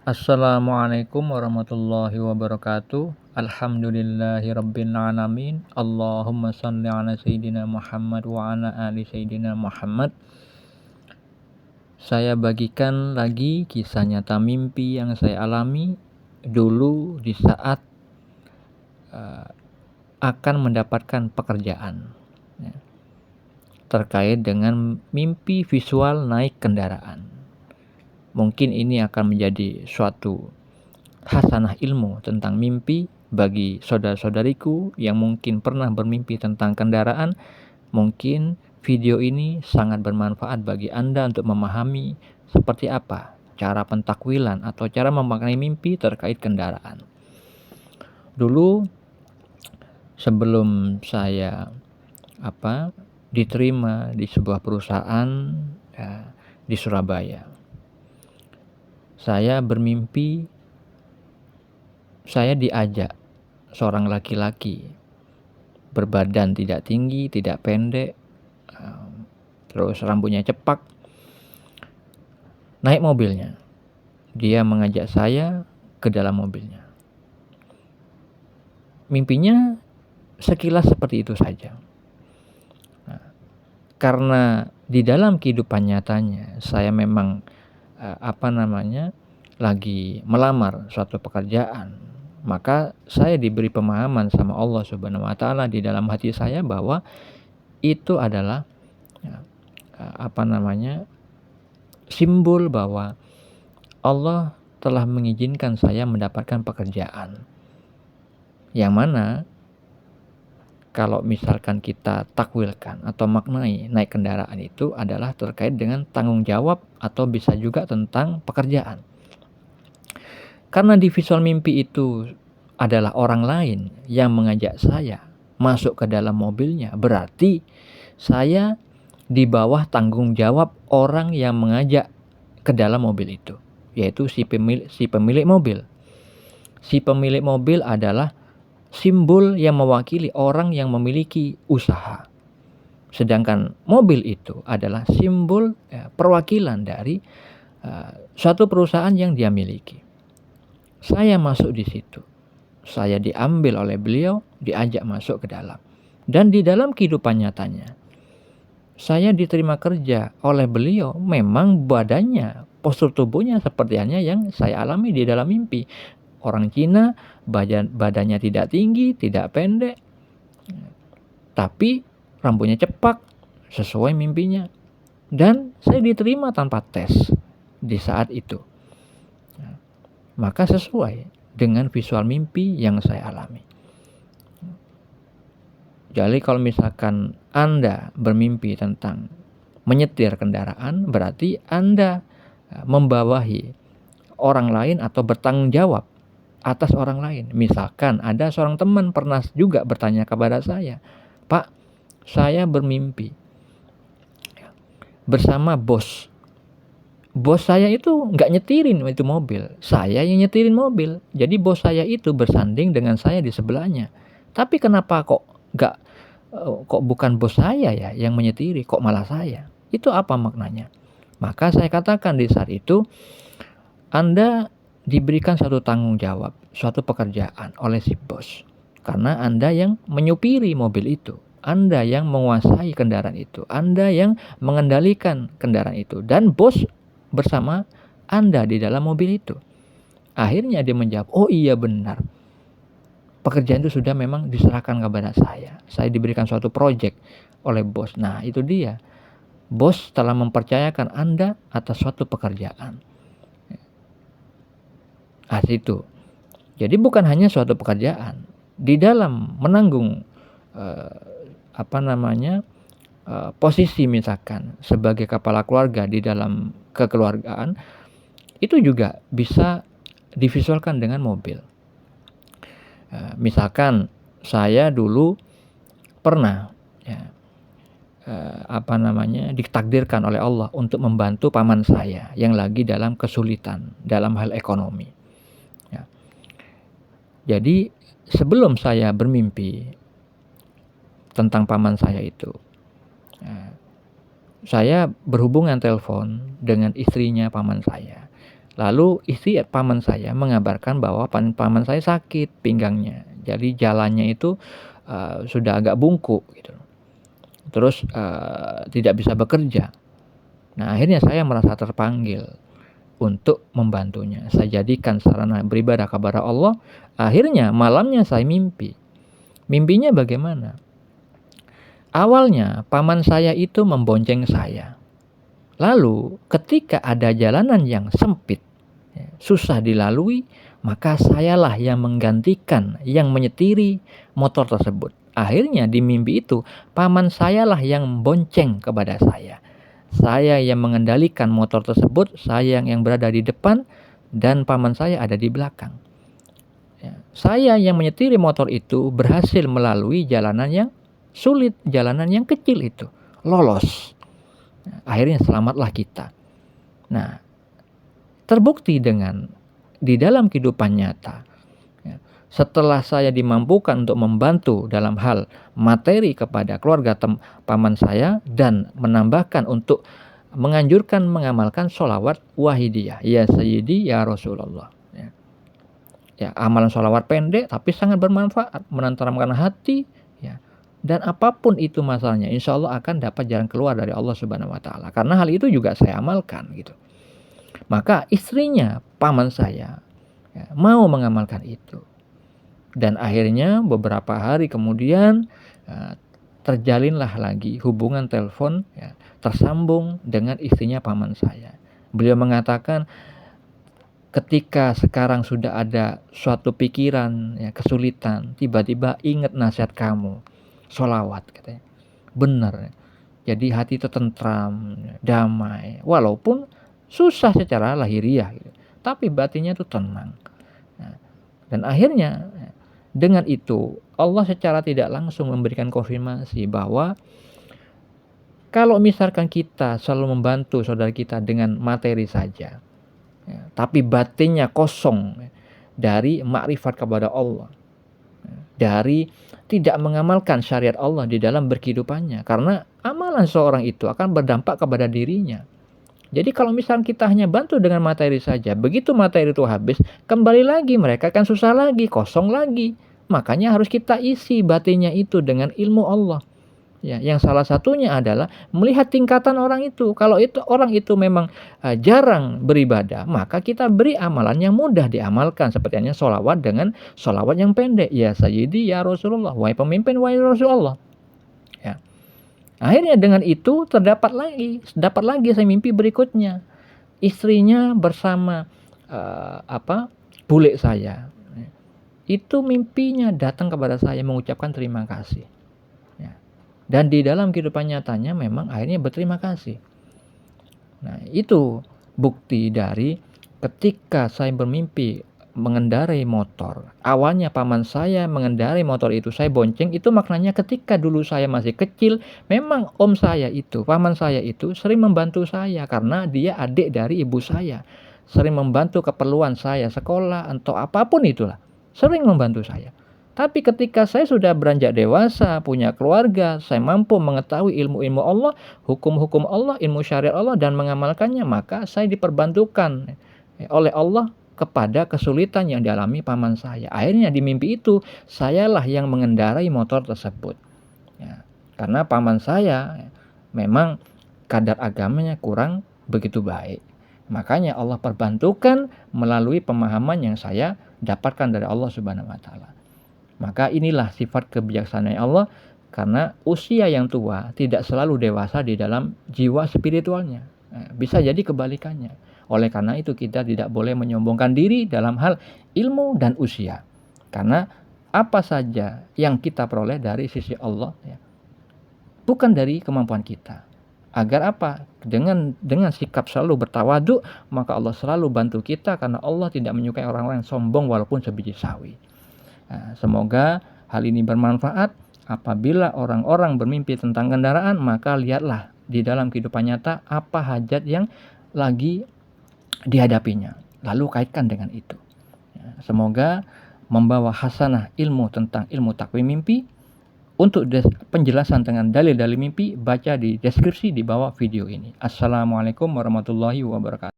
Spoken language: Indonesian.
Assalamualaikum warahmatullahi wabarakatuh. Alhamdulillahirabbil alamin. Allahumma shalli ala sayyidina Muhammad wa ala ali sayyidina Muhammad. Saya bagikan lagi kisah nyata mimpi yang saya alami dulu di saat akan mendapatkan pekerjaan, ya, terkait dengan mimpi visual naik kendaraan. Mungkin ini akan menjadi suatu hasanah ilmu tentang mimpi bagi saudara-saudariku yang mungkin pernah bermimpi tentang kendaraan. Mungkin video ini sangat bermanfaat bagi Anda untuk memahami seperti apa cara pentakwilan atau cara memaknai mimpi terkait kendaraan. Dulu sebelum saya diterima di sebuah perusahaan di Surabaya, saya bermimpi saya diajak seorang laki-laki berbadan tidak tinggi, tidak pendek, terus rambutnya cepak, naik mobilnya. Dia mengajak saya ke dalam mobilnya. Mimpinya sekilas seperti itu saja. Karena di dalam kehidupan nyatanya saya memang lagi melamar suatu pekerjaan, maka saya diberi pemahaman sama Allah Subhanahu wa taala di dalam hati saya bahwa itu adalah simbol bahwa Allah telah mengizinkan saya mendapatkan pekerjaan. Yang mana kalau misalkan kita takwilkan atau maknai naik kendaraan itu adalah terkait dengan tanggung jawab atau bisa juga tentang pekerjaan. Karena di visual mimpi itu adalah orang lain yang mengajak saya masuk ke dalam mobilnya, berarti saya di bawah tanggung jawab orang yang mengajak ke dalam mobil itu, yaitu si pemilik mobil. Si pemilik mobil adalah simbol yang mewakili orang yang memiliki usaha. Sedangkan mobil itu adalah simbol perwakilan dari suatu perusahaan yang dia miliki. Saya masuk di situ. Saya diambil oleh beliau, diajak masuk ke dalam. Dan di dalam kehidupan nyatanya, saya diterima kerja oleh beliau. Memang badannya, postur tubuhnya seperti halnya yang saya alami di dalam mimpi. Orang Cina, badannya tidak tinggi, tidak pendek, tapi rambutnya cepak, sesuai mimpinya. Dan saya diterima tanpa tes di saat itu. Maka sesuai dengan visual mimpi yang saya alami. Jadi kalau misalkan Anda bermimpi tentang menyetir kendaraan, berarti Anda membawahi orang lain atau bertanggung jawab atas orang lain. Misalkan ada seorang teman pernah juga bertanya kepada saya, "Pak, saya bermimpi bersama bos. Bos saya itu nggak nyetirin itu mobil, saya yang nyetirin mobil. Jadi bos saya itu bersanding dengan saya di sebelahnya. Tapi kenapa kok bukan bos saya ya yang menyetiri, kok malah saya? Itu apa maknanya?" Maka saya katakan di saat itu, Anda diberikan suatu tanggung jawab, suatu pekerjaan oleh si bos. Karena Anda yang menyupiri mobil itu, Anda yang menguasai kendaraan itu, Anda yang mengendalikan kendaraan itu, dan bos bersama Anda di dalam mobil itu. Akhirnya dia menjawab, "Oh iya benar, pekerjaan itu sudah memang diserahkan kepada saya. Saya diberikan suatu proyek oleh bos." Nah itu dia, bos telah mempercayakan Anda atas suatu pekerjaan. Itu. Jadi bukan hanya suatu pekerjaan, di dalam menanggung posisi misalkan sebagai kepala keluarga di dalam kekeluargaan, itu juga bisa divisualkan dengan mobil. Misalkan saya dulu pernah ditakdirkan oleh Allah untuk membantu paman saya yang lagi dalam kesulitan dalam hal ekonomi. Jadi sebelum saya bermimpi tentang paman saya itu, saya berhubungan telepon dengan istrinya paman saya. Lalu istri paman saya mengabarkan bahwa paman saya sakit pinggangnya. Jadi jalannya itu, sudah agak bungkuk gitu. Terus, tidak bisa bekerja. Nah, akhirnya saya merasa terpanggil untuk membantunya. Saya jadikan sarana beribadah kepada Allah. Akhirnya malamnya saya mimpi. Mimpinya bagaimana? Awalnya paman saya itu membonceng saya. Lalu ketika ada jalanan yang sempit, ya, susah dilalui, maka sayalah yang menggantikan, yang menyetiri motor tersebut. Akhirnya di mimpi itu, paman sayalah yang bonceng kepada saya. Saya yang mengendalikan motor tersebut, saya yang berada di depan, dan paman saya ada di belakang. Ya, saya yang menyetiri motor itu berhasil melalui jalanan yang sulit, jalanan yang kecil itu, lolos. Akhirnya selamatlah kita. Nah, terbukti dengan di dalam kehidupan nyata, ya, setelah saya dimampukan untuk membantu dalam hal materi kepada keluarga paman saya dan menambahkan untuk menganjurkan mengamalkan sholawat wahidiyah, ya Sayyidi ya Rasulullah. Ya, ya amalan sholawat pendek tapi sangat bermanfaat, menenteramkan hati, ya. Dan apapun itu masalahnya, insya Allah akan dapat jalan keluar dari Allah Subhanahu Wa Taala. Karena hal itu juga saya amalkan gitu. Maka istrinya paman saya, ya, mau mengamalkan itu. Dan akhirnya beberapa hari kemudian, terjalinlah lagi hubungan telepon, ya, tersambung dengan istrinya paman saya. Beliau mengatakan, ketika sekarang sudah ada suatu pikiran, ya, kesulitan, tiba-tiba ingat nasihat kamu, sholawat katanya. Benar, ya. Jadi hati itu tentram, damai, walaupun susah secara lahiriah gitu, tapi batinnya itu tenang. Nah, dan akhirnya dengan itu Allah secara tidak langsung memberikan konfirmasi bahwa kalau misalkan kita selalu membantu saudara kita dengan materi saja, ya, tapi batinnya kosong, ya, dari makrifat kepada Allah, ya, dari tidak mengamalkan syariat Allah di dalam berkehidupannya, karena amalan seorang itu akan berdampak kepada dirinya. Jadi kalau misalnya kita hanya bantu dengan materi saja, begitu materi itu habis, kembali lagi mereka akan susah lagi, kosong lagi. Makanya harus kita isi batinnya itu dengan ilmu Allah. Ya, yang salah satunya adalah melihat tingkatan orang itu. Kalau itu orang itu memang jarang beribadah, maka kita beri amalan yang mudah diamalkan. Seperti hanya sholawat dengan sholawat yang pendek. Ya Sayyidi ya Rasulullah, wahai pemimpin, wahai Rasulullah. Ya. Akhirnya dengan itu dapat lagi saya mimpi berikutnya. Istrinya bersama bule saya. Itu mimpinya datang kepada saya mengucapkan terima kasih. Ya. Dan di dalam kehidupan nyatanya memang akhirnya berterima kasih. Nah, itu bukti dari ketika saya bermimpi mengendarai motor. Awalnya paman saya mengendarai motor itu, saya bonceng, itu maknanya ketika dulu saya masih kecil, memang om saya itu, paman saya itu sering membantu saya karena dia adik dari ibu saya. Sering membantu keperluan saya, sekolah atau apapun itulah. Sering membantu saya. Tapi ketika saya sudah beranjak dewasa, punya keluarga, saya mampu mengetahui ilmu-ilmu Allah, hukum-hukum Allah, ilmu syariat Allah dan mengamalkannya, maka saya diperbantukan oleh Allah kepada kesulitan yang dialami paman saya. Akhirnya di mimpi itu, sayalah yang mengendarai motor tersebut. Ya, karena paman saya memang kadar agamanya kurang begitu baik. Makanya Allah perbantukan melalui pemahaman yang saya dapatkan dari Allah Subhanahu Wa Taala. Maka inilah sifat kebijaksanaan Allah, karena usia yang tua tidak selalu dewasa di dalam jiwa spiritualnya. Bisa jadi kebalikannya. Oleh karena itu kita tidak boleh menyombongkan diri dalam hal ilmu dan usia. Karena apa saja yang kita peroleh dari sisi Allah, ya, bukan dari kemampuan kita. Agar apa? Dengan sikap selalu bertawaduk, maka Allah selalu bantu kita karena Allah tidak menyukai orang-orang yang sombong walaupun sebiji sawi. Nah, semoga hal ini bermanfaat. Apabila orang-orang bermimpi tentang kendaraan, maka lihatlah di dalam kehidupan nyata apa hajat yang lagi dihadapinya. Lalu kaitkan dengan itu. Semoga membawa hasanah ilmu tentang ilmu takwim mimpi. Untuk penjelasan dengan dalil-dalil mimpi, baca di deskripsi di bawah video ini. Assalamualaikum warahmatullahi wabarakatuh.